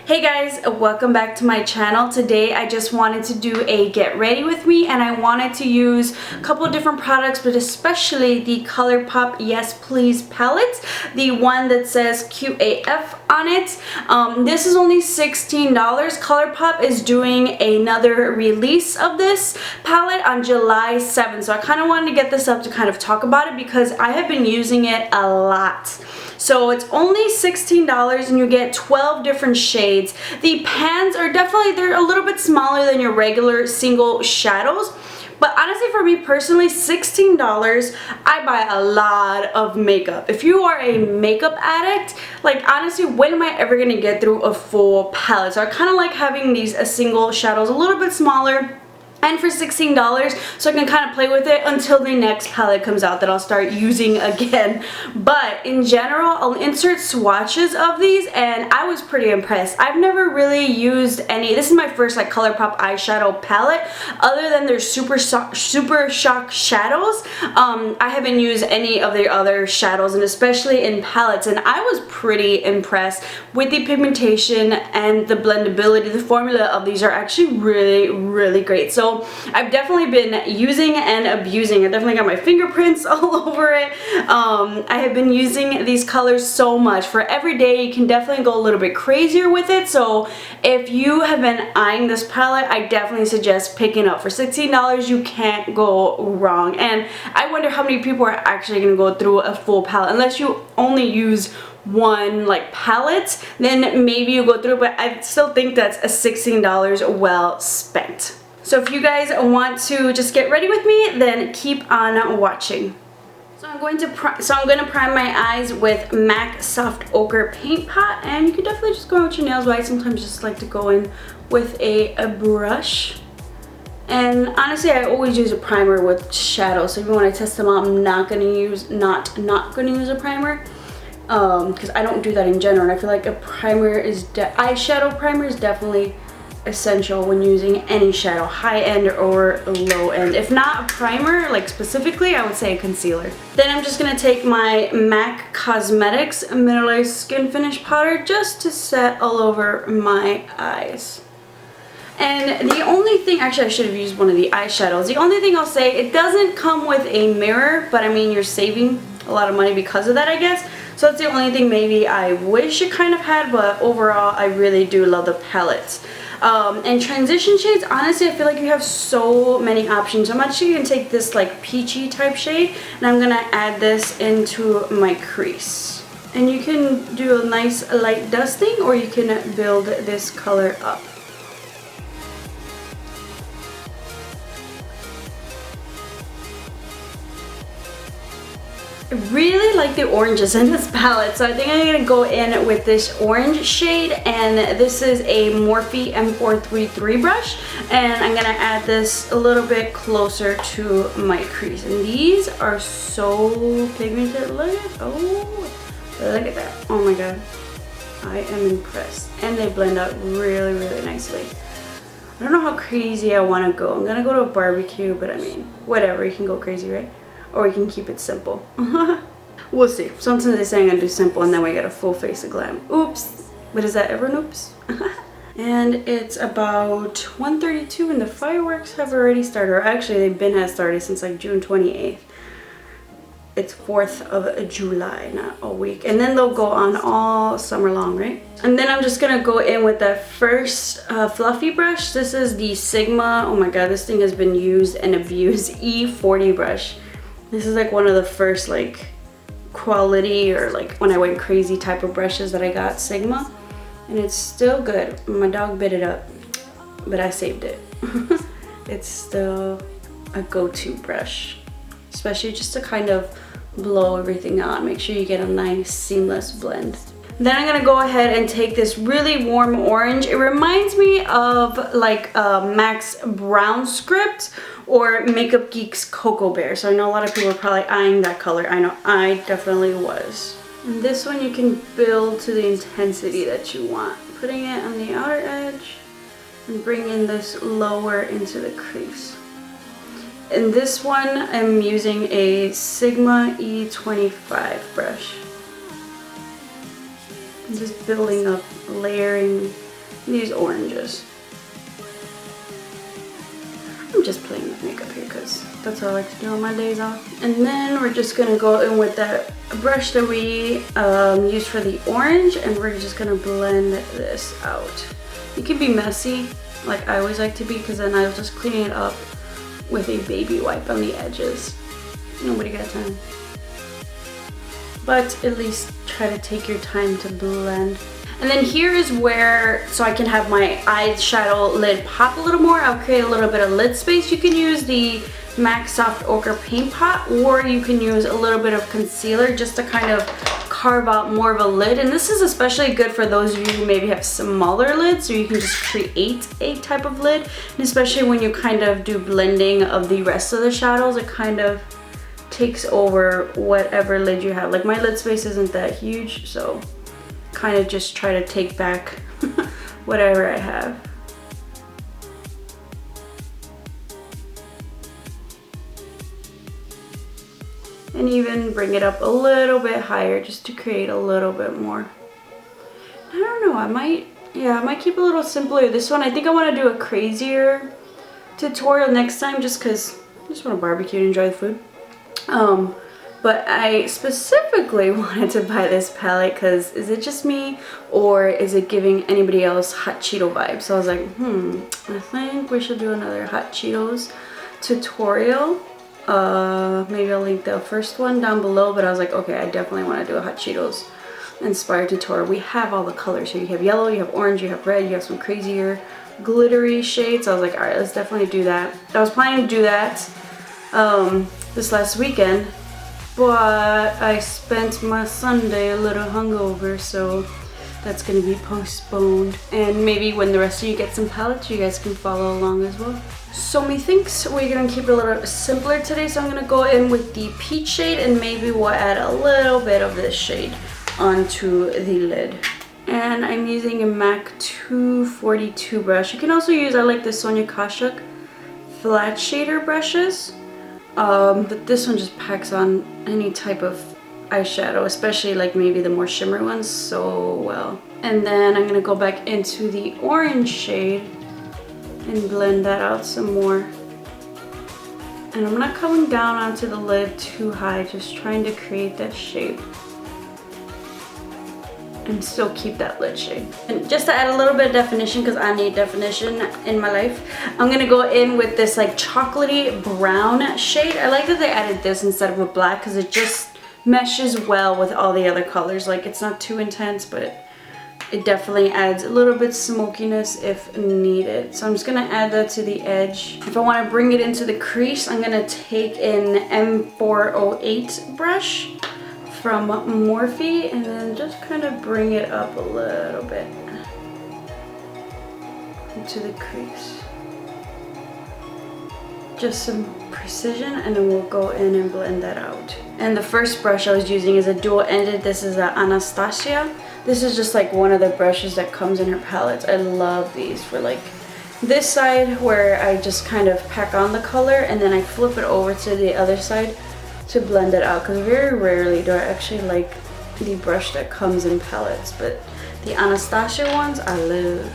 Hey guys, welcome back to my channel. Today I just wanted to do a get ready with me, and I wanted to use a couple of different products, but especially the ColourPop Yes Please palette, the one that says QAF on it. This is only $16. ColourPop is doing another release of this palette on July 7th, so I kind of wanted to get this up to kind of talk about it because I have been using it a lot. So it's only $16 and you get 12 different shades. The pans are they're a little bit smaller than your regular single shadows. But honestly, for me personally, $16, I buy a lot of makeup. If you are a makeup addict, like honestly, when am I ever gonna get through a full palette? So I kind of like having these single shadows a little bit smaller. And for $16, so I can kind of play with it until the next palette comes out that I'll start using again. But in general, I'll insert swatches of these, and I was pretty impressed. I've never really used any. This is my first like ColourPop eyeshadow palette. Other than their Super Shock shadows, I haven't used any of their other shadows, and especially in palettes. And I was pretty impressed with the pigmentation and the blendability. The formula of these are actually really great. So I've definitely been using and abusing. I definitely got my fingerprints all over it. I have been using these colors so much. For every day, you can definitely go a little bit crazier with it. So if you have been eyeing this palette, I definitely suggest picking up. For $16, you can't go wrong. And I wonder how many people are actually going to go through a full palette. Unless you only use one like palette, then maybe you go through, but I still think that's a $16 well spent. So if you guys want to just get ready with me, then keep on watching. So I'm going to prime my eyes with MAC Soft Ochre Paint Pot, and you can definitely just go in with your nails, but I sometimes just like to go in with a brush. And honestly, I always use a primer with shadows, so even when I test them out, I'm not gonna use a primer. Because I don't do that in general, and I feel like a primer is eyeshadow primer is definitely essential when using any shadow, high end or low end. If not a primer, like specifically, I would say a concealer. Then I'm just gonna take my MAC Cosmetics Mineralized Skin Finish Powder just to set all over my eyes. And the only thing, actually I should have used one of the eyeshadows. The only thing I'll say, it doesn't come with a mirror, but I mean, you're saving a lot of money because of that, I guess. So that's the only thing maybe I wish it kind of had, but overall, I really do love the palettes. And transition shades, honestly, I feel like you have so many options. I'm actually going to take this like peachy type shade, and I'm going to add this into my crease. And you can do a nice light dusting, or you can build this color up. I really like the oranges in this palette, so I think I'm going to go in with this orange shade, and this is a Morphe M433 brush, and I'm going to add this a little bit closer to my crease. And these are so pigmented. Look at that. Oh my god, I am impressed, and they blend out really nicely. I don't know how crazy I want to go. I'm going to go to a barbecue, but I mean, whatever, you can go crazy, right? Or we can keep it simple. We'll see. Sometimes they say I'm gonna do simple and then we get a full face of glam. Oops. But is that ever an oops? And it's about 1:32 and the fireworks have already started. Or actually, they've been started since like June 28th. It's 4th of July, not a week. And then they'll go on all summer long, right? And then I'm just gonna go in with the first fluffy brush. This is the Sigma, oh my god, this thing has been used and abused, E40 brush. This is like one of the first like quality, or like when I went crazy type of brushes that I got, Sigma. And it's still good. My dog bit it up, but I saved it. It's still a go-to brush, especially just to kind of blow everything out. Make sure you get a nice seamless blend. Then I'm gonna go ahead and take this really warm orange. It reminds me of like MAC's Brown Script or Makeup Geek's Cocoa Bear. So I know a lot of people are probably eyeing that color. I know I definitely was. And this one you can build to the intensity that you want. Putting it on the outer edge and bringing this lower into the crease. In this one, I'm using a Sigma E25 brush. I'm just building up, layering these oranges. I'm just playing with makeup here because that's what I like to do on my days off. And then we're just gonna go in with that brush that we used for the orange, and we're just gonna blend this out. You can be messy, like I always like to be, because then I was just cleaning it up with a baby wipe on the edges. Nobody got time. But at least try to take your time to blend. And then here is where, so I can have my eyeshadow lid pop a little more, I'll create a little bit of lid space. You can use the MAC Soft Ochre Paint Pot, or you can use a little bit of concealer just to kind of carve out more of a lid. And this is especially good for those of you who maybe have smaller lids, so you can just create a type of lid. And especially when you kind of do blending of the rest of the shadows, it kind of takes over whatever lid you have. Like my lid space isn't that huge, so kind of just try to take back whatever I have. And even bring it up a little bit higher just to create a little bit more. I don't know, I might keep it a little simpler. This one, I think I want to do a crazier tutorial next time just because I just want to barbecue and enjoy the food. But I specifically wanted to buy this palette because is it just me or is it giving anybody else hot Cheeto vibes? So I was like, I think we should do another hot Cheetos tutorial. Maybe I'll link the first one down below, but I was like, okay, I definitely want to do a hot Cheetos inspired tutorial. We have all the colors here. You have yellow, you have orange, you have red, you have some crazier glittery shades. So I was like, all right, let's definitely do that. I was planning to do that this last weekend, but I spent my Sunday a little hungover, so that's gonna be postponed. And maybe when the rest of you get some palettes, you guys can follow along as well. So methinks we're gonna keep it a little simpler today, so I'm gonna go in with the peach shade and maybe we'll add a little bit of this shade onto the lid. And I'm using a MAC 242 brush. You can also use, I like the Sonia Kashuk flat shader brushes. But this one just packs on any type of eyeshadow, especially like maybe the more shimmery ones, so well. And then I'm gonna go back into the orange shade and blend that out some more. And I'm not coming down onto the lid too high, just trying to create that shape and still keep that lid shape. And just to add a little bit of definition, because I need definition in my life, I'm gonna go in with this like chocolatey brown shade. I like that they added this instead of a black because it just meshes well with all the other colors. Like it's not too intense, but it definitely adds a little bit smokiness if needed. So I'm just gonna add that to the edge. If I wanna bring it into the crease, I'm gonna take an M408 brush from Morphe and then just kind of bring it up a little bit into the crease. Just some precision, and then we'll go in and blend that out. And the first brush I was using is a dual-ended. This is a Anastasia. This is just like one of the brushes that comes in her palettes. I love these for like this side where I just kind of pack on the color and then I flip it over to the other side to blend it out, because very rarely do I actually like the brush that comes in palettes, but the Anastasia ones I love.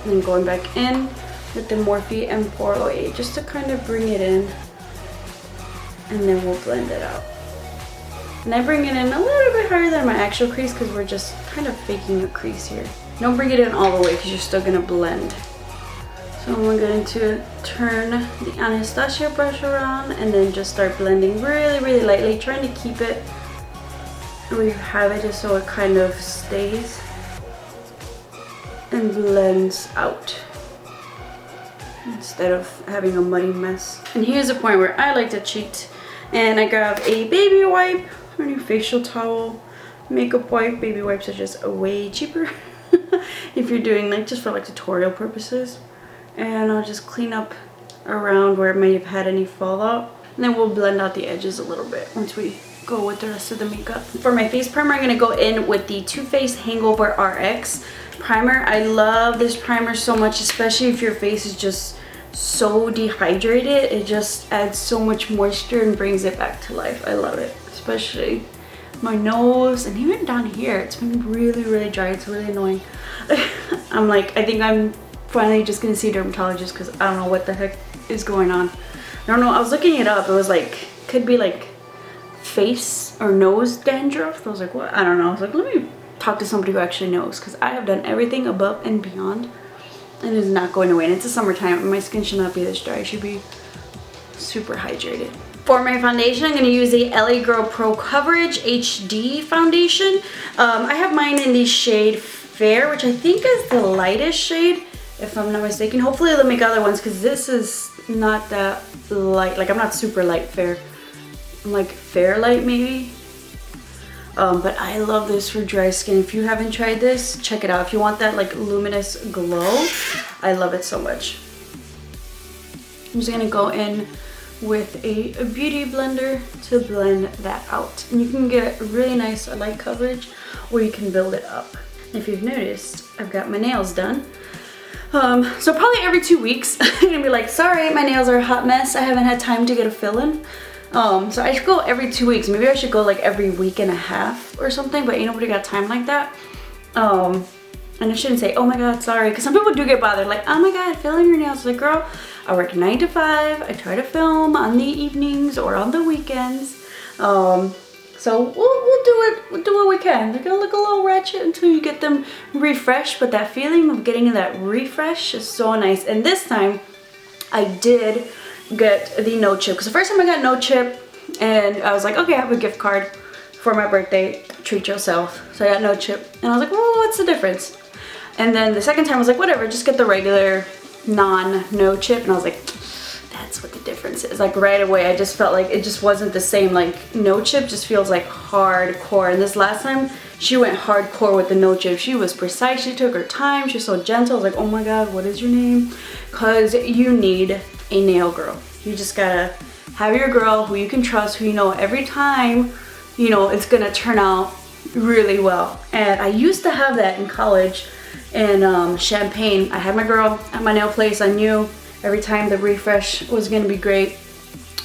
And then going back in with the Morphe M408 just to kind of bring it in, and then we'll blend it out. And I bring it in a little bit higher than my actual crease because we're just kind of faking a crease here. Don't bring it in all the way because you're still gonna blend. So I'm going to turn the Anastasia brush around and then just start blending really, really lightly, trying to keep it where you have it just so it kind of stays and blends out instead of having a muddy mess. And here's the point where I like to cheat, and I grab a baby wipe, or a facial towel, makeup wipe. Baby wipes are just way cheaper if you're doing like just for like tutorial purposes. And I'll just clean up around where it may have had any fallout. And then we'll blend out the edges a little bit once we go with the rest of the makeup. For my face primer, I'm going to go in with the Faced Hangover Rx primer. I love this primer so much, especially if your face is just so dehydrated. It just adds so much moisture and brings it back to life. I love it, especially my nose, and even down here. It's been really dry. It's really annoying. I'm like, I think I'm finally just gonna see a dermatologist because I don't know what the heck is going on. I don't know, I was looking it up. It was like, could be like face or nose dandruff. I was like, what? I don't know. I was like, let me talk to somebody who actually knows, because I have done everything above and beyond and it is not going away. And it's the summertime and my skin should not be this dry. It should be super hydrated. For my foundation, I'm going to use the LA Girl Pro Coverage HD foundation. I have mine in the shade Fair, which I think is the lightest shade, if I'm not mistaken. Hopefully they'll make other ones, because this is not that light. Like, I'm not super light fair. I'm like fair light maybe. But I love this for dry skin. If you haven't tried this, check it out. If you want that like luminous glow, I love it so much. I'm just gonna go in with a beauty blender to blend that out. And you can get really nice light coverage, or you can build it up. If you've noticed, I've got my nails done. So probably every 2 weeks, I'm gonna be like, sorry, my nails are a hot mess. I haven't had time to get a fill-in. So I should go every 2 weeks. Maybe I should go like every week and a half or something, but ain't nobody got time like that. And I shouldn't say, oh my God, sorry. Because some people do get bothered, like, oh my God, fill in your nails. Like, girl, I work 9 to 5. I try to film on the evenings or on the weekends. So we'll do what we can. They're gonna look a little ratchet until you get them refreshed, but that feeling of getting that refresh is so nice. And this time I did get the no chip, because the first time I got no chip and I was like, okay, I have a gift card for my birthday, treat yourself. So I got no chip and I was like, well, what's the difference? And then the second time I was like, whatever, just get the regular no chip. And I was like, that's what the difference is. Like right away I just felt like it just wasn't the same. Like no chip just feels like hardcore, and this last time she went hardcore with the no chip. She was precise, she took her time, she's so gentle. I was like, oh my God, what is your name? Because you need a nail girl. You just gotta have your girl who you can trust, who you know every time, you know, it's gonna turn out really well. And I used to have that in college in Champaign. I had my girl at my nail place. I knew every time the refresh was gonna be great.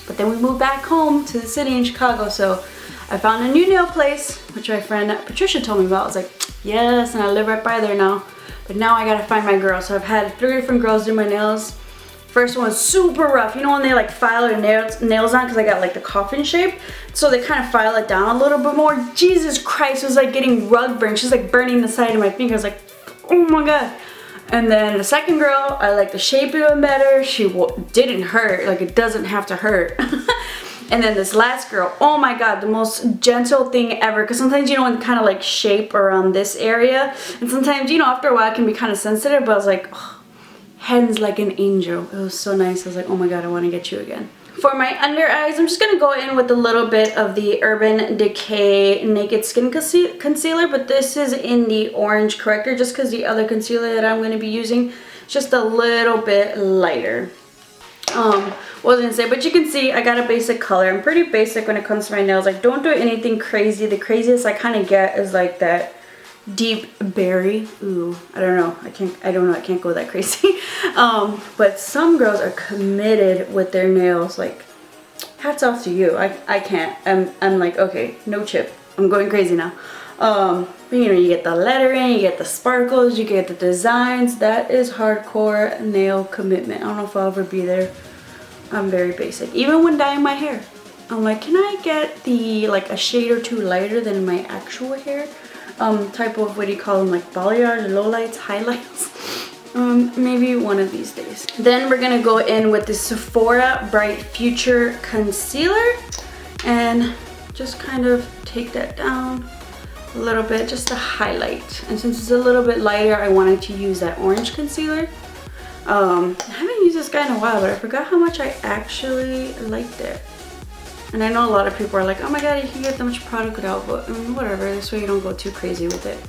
But then we moved back home to the city in Chicago, so I found a new nail place, which my friend Patricia told me about. I was like, yes, and I live right by there now. But now I gotta find my girl. So I've had 3 different girls do my nails. First one was super rough. You know when they like file their nails on, because I got like the coffin shape, so they kind of file it down a little bit more. Jesus Christ, it was like getting rug burn. She's like burning the side of my fingers, like, oh my God. And then the second girl, I like the shape even better. She didn't hurt, like it doesn't have to hurt. And then this last girl, oh my God, the most gentle thing ever. Because sometimes, you know, when kind of like shape around this area, and sometimes, you know, after a while it can be kind of sensitive, but I was like, oh, hands like an angel. It was so nice. I was like, oh my God, I want to get you again. For my under eyes, I'm just going to go in with a little bit of the Urban Decay Naked Skin Concealer, but this is in the orange corrector, just because the other concealer that I'm going to be using is just a little bit lighter. What was I going to say, but you can see I got a basic color. I'm pretty basic when it comes to my nails. Like, don't do anything crazy. The craziest I kind of get is like that deep berry. Ooh, I don't know. I can't go that crazy. But some girls are committed with their nails. Like, hats off to you. I can't. I'm like, okay, no chip. I'm going crazy now. But you know, you get the lettering, you get the sparkles, you get the designs. That is hardcore nail commitment. I don't know if I'll ever be there. I'm very basic. Even when dyeing my hair, I'm like, can I get the like a shade or 2 lighter than my actual hair? Type of, what do you call them, like balayage, lowlights, highlights. Maybe one of these days. Then we're gonna go in with the Sephora Bright Future Concealer and just kind of take that down a little bit just to highlight. And since it's a little bit lighter, I wanted to use that orange concealer. I haven't used this guy in a while, but I forgot how much I actually liked it. And I know a lot of people are like, oh my God, you can get that much product without, but whatever, this way you don't go too crazy with it.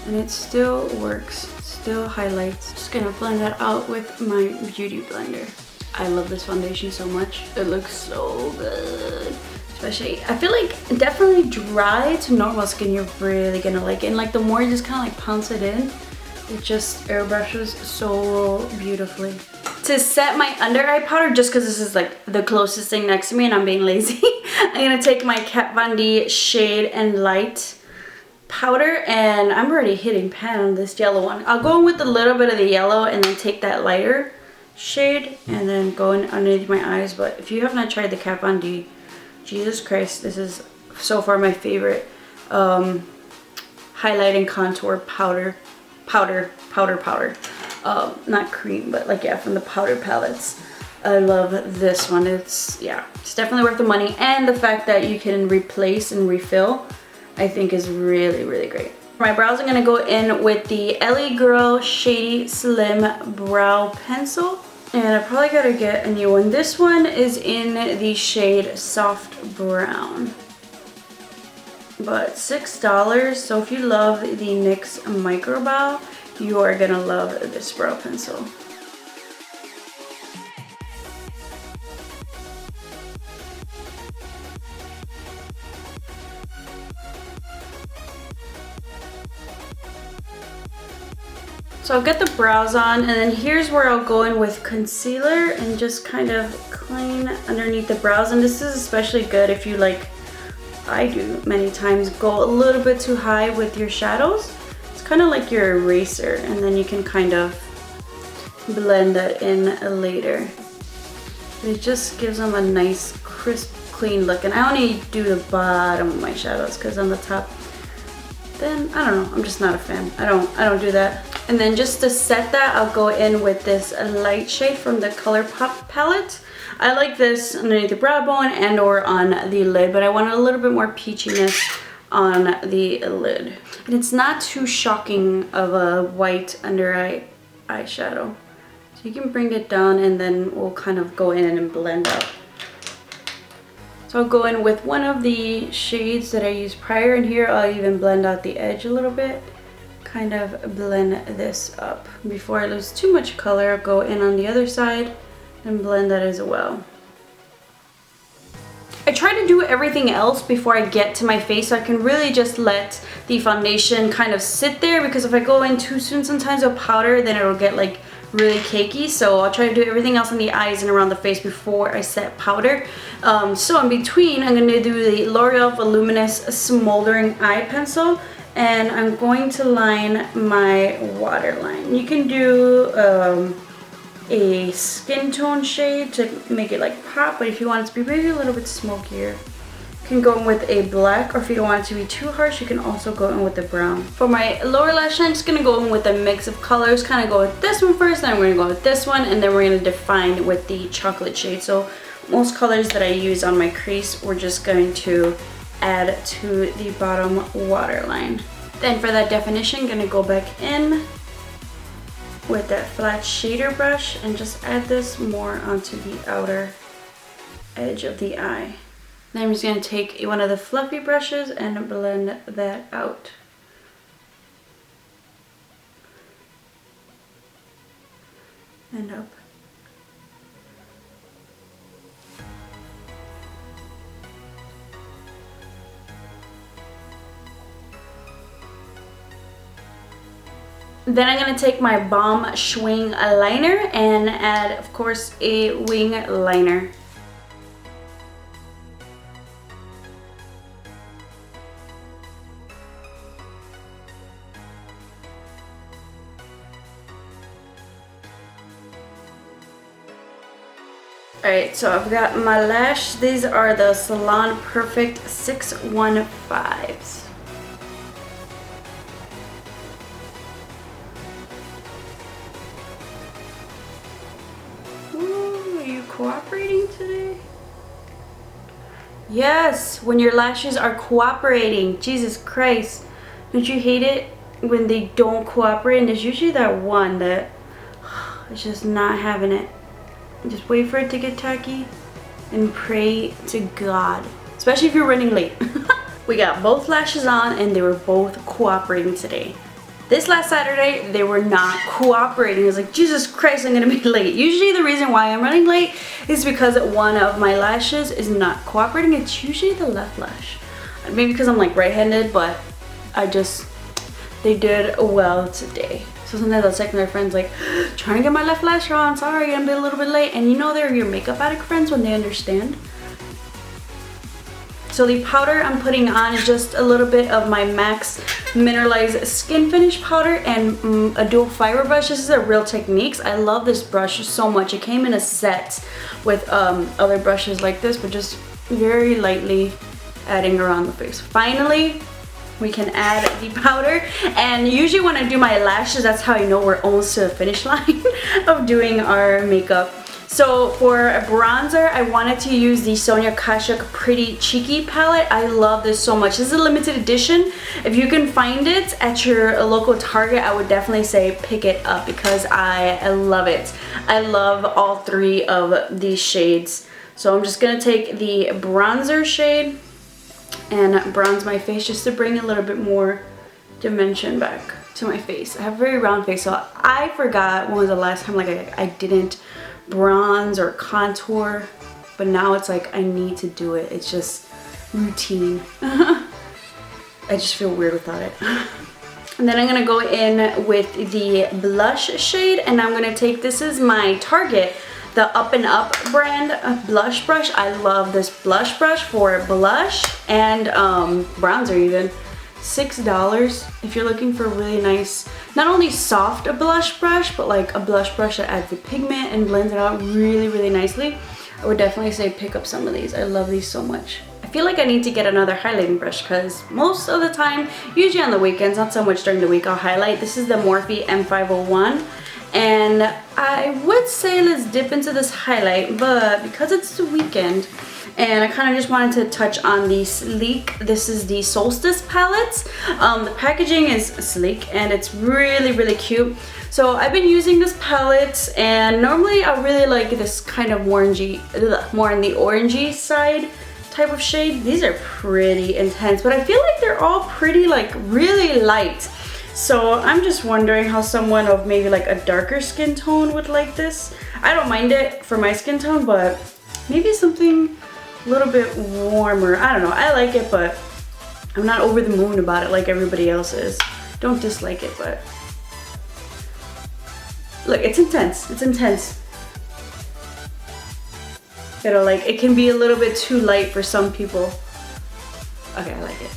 And it still works, still highlights. Just gonna blend that out with my beauty blender. I love this foundation so much. It looks so good. Especially, I feel like definitely dry to normal skin, you're really gonna like it. And like the more you just kind of like pounce it in, it just airbrushes so beautifully. to set my under eye powder, just because this is like the closest thing next to me and I'm being lazy, I'm gonna take my Kat Von D Shade and Light powder, and I'm already hitting pan on this yellow one. I'll go in with a little bit of the yellow and then take that lighter shade and then go in underneath my eyes. But if you have not tried the Kat Von D, Jesus Christ, this is so far my favorite highlight and contour powder. Not cream, but like, yeah, from the powder palettes. I love this one. It's, yeah, it's definitely worth the money, and the fact that you can replace and refill, I think, is really, really great. For my brows, I'm gonna go in with the LA Girl Shady Slim Brow Pencil, and I probably gotta get a new one. This one is in the shade Soft Brown, but $6. So if you love the NYX Micro Brow, you are gonna love this brow pencil. So I'll get the brows on, and then here's where I'll go in with concealer and just kind of clean underneath the brows. And this is especially good if you, like I do many times, go a little bit too high with your shadows. It's kind of like your eraser, and then you can kind of blend that in later. It just gives them a nice crisp, clean look. And I only do the bottom of my shadows, because on the top, then I don't know, I'm just not a fan. I don't do that. And then just to set that, I'll go in with this light shade from the ColourPop palette. I like this underneath the brow bone and or on the lid, but I wanted a little bit more peachiness on the lid. And it's not too shocking of a white under eye eyeshadow. So you can bring it down, and then we'll kind of go in and blend up. So I'll go in with one of the shades that I used prior, and here I'll even blend out the edge a little bit. Kind of blend this up. Before I lose too much color, I'll go in on the other side and blend that as well. I try to do everything else before I get to my face, so I can really just let the foundation kind of sit there, because if I go in too soon sometimes with powder, then it'll get like really cakey. So I'll try to do everything else on the eyes and around the face before I set powder. So in between, I'm going to do the L'Oreal Voluminous Smoldering Eye Pencil, and I'm going to line my waterline. You can do a skin tone shade to make it like pop, but if you want it to be maybe a little bit smokier, you can go in with a black, or if you don't want it to be too harsh, you can also go in with the brown. For my lower lash line, I'm just gonna go in with a mix of colors, kind of go with this one first, then we're gonna go with this one, and then we're gonna define with the chocolate shade. So most colors that I use on my crease, we're just going to add to the bottom waterline. Then for that definition, I'm gonna go back in with that flat shader brush and just add this more onto the outer edge of the eye. Then I'm just going to take one of the fluffy brushes and blend that out. And up. Then I'm going to take my Balm Schwing liner and add, of course, a wing liner. Alright, so I've got my lash. These are the Salon Perfect 615s. Cooperating today? Yes, when your lashes are cooperating. Jesus Christ. Don't you hate it when they don't cooperate? And there's usually that one that is just not having it. Just wait for it to get tacky and pray to God. Especially if you're running late. We got both lashes on and they were both cooperating today. This last Saturday, they were not cooperating. I was like, Jesus Christ, I'm gonna be late. Usually the reason why I'm running late is because one of my lashes is not cooperating. It's usually the left lash. Maybe because I'm like right-handed, but they did well today. So sometimes I'll text my friends like, trying to get my left lash on, sorry, I'm a little bit late. And you know they're your makeup addict friends when they understand. So the powder I'm putting on is just a little bit of my MAC's Mineralized Skin Finish powder and a dual fiber brush. This is a Real Techniques. I love this brush so much. It came in a set with other brushes like this, but just very lightly adding around the face. Finally, we can add the powder, and usually when I do my lashes, that's how I know we're almost to the finish line of doing our makeup. So for a bronzer, I wanted to use the Sonia Kashuk Pretty Cheeky palette. I love this so much. This is a limited edition. If you can find it at your local Target, I would definitely say pick it up because I love it. I love all three of these shades. So I'm just gonna take the bronzer shade and bronze my face just to bring a little bit more dimension back to my face. I have a very round face, so I forgot when was the last time like I didn't bronze or contour, but now it's like I need to do it. It's just routine. I just feel weird without it. And then I'm gonna go in with the blush shade, and I'm gonna take, this is my Target, the Up and Up brand blush brush. I love this blush brush for blush and bronzer even. $6 if you're looking for a really nice, not only soft a blush brush, but like a blush brush that adds the pigment and blends it out really nicely. I would definitely say pick up some of these. I love these so much. I feel like I need to get another highlighting brush because most of the time, usually on the weekends, not so much during the week, I'll highlight. This is the Morphe M501. And I would say let's dip into this highlight, but because it's the weekend and I kind of just wanted to touch on the sleek, this is the Solstice palettes. The packaging is sleek and it's really cute. So I've been using this palette, and normally I really like this kind of orangey, more on the orangey side type of shade. These are pretty intense, but I feel like they're all pretty like really light. So I'm just wondering how someone of maybe like a darker skin tone would like this. I don't mind it for my skin tone, but maybe something a little bit warmer. I don't know, I like it, but I'm not over the moon about it like everybody else is. Don't dislike it, but look, it's intense, it's intense. You know, like it can be a little bit too light for some people. Okay, I like it.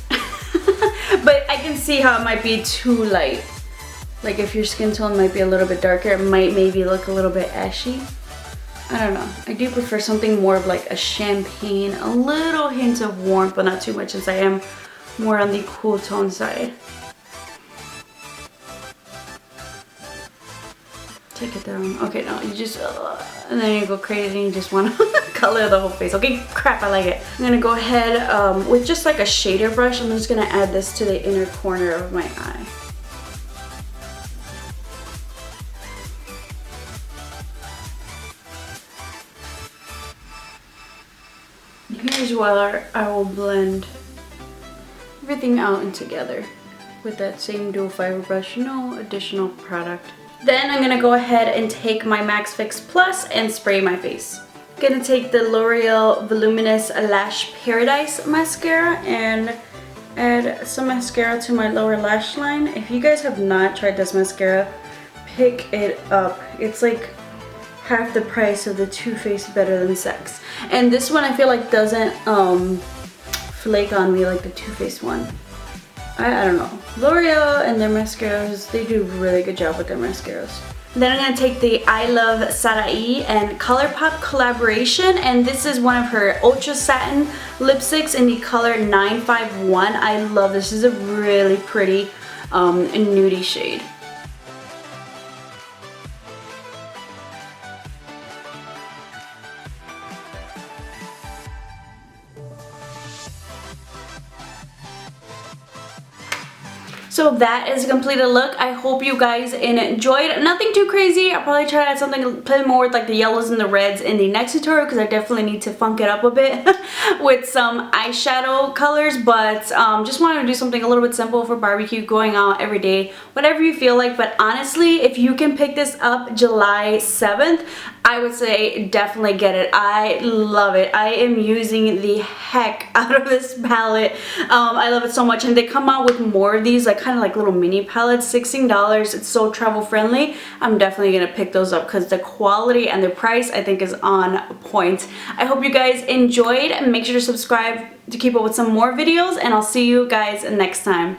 But I can see how it might be too light. Like if your skin tone might be a little bit darker, it might maybe look a little bit ashy. I don't know. I do prefer something more of like a champagne, a little hint of warmth, but not too much, since I am more on the cool tone side. Take it down. Okay, no, you just, and then you go crazy and you just want to color the whole face. Okay, crap, I like it. I'm gonna go ahead with just like a shader brush. I'm just gonna add this to the inner corner of my eye. Here's where I will blend everything out and together with that same dual fiber brush, no additional product. Then I'm gonna go ahead and take my Max Fix Plus and spray my face. I'm gonna take the L'Oreal Voluminous Lash Paradise mascara and add some mascara to my lower lash line. If you guys have not tried this mascara, pick it up. It's like half the price of the Too Faced Better Than Sex. And this one I feel like doesn't flake on me like the Too Faced one. I don't know. L'Oreal and their mascaras, they do a really good job with their mascaras. Then I'm going to take the Iluvsarahii and ColourPop collaboration, and this is one of her Ultra Satin lipsticks in the color 951. I love this. This is a really pretty nudie shade. So that is a completed look. I hope you guys enjoyed. Nothing too crazy. I'll probably try to add something, play more with like the yellows and the reds in the next tutorial, because I definitely need to funk it up a bit with some eyeshadow colors. But just wanted to do something a little bit simple for barbecue, going out every day, whatever you feel like. But honestly, if you can pick this up July 7th, I would say definitely get it. I love it. I am using the heck out of this palette. I love it so much, and they come out with more of these, like kind of like little mini palettes, $16. It's so travel friendly. I'm definitely gonna pick those up because the quality and the price I think is on point. I hope you guys enjoyed, and make sure to subscribe to keep up with some more videos, and I'll see you guys next time.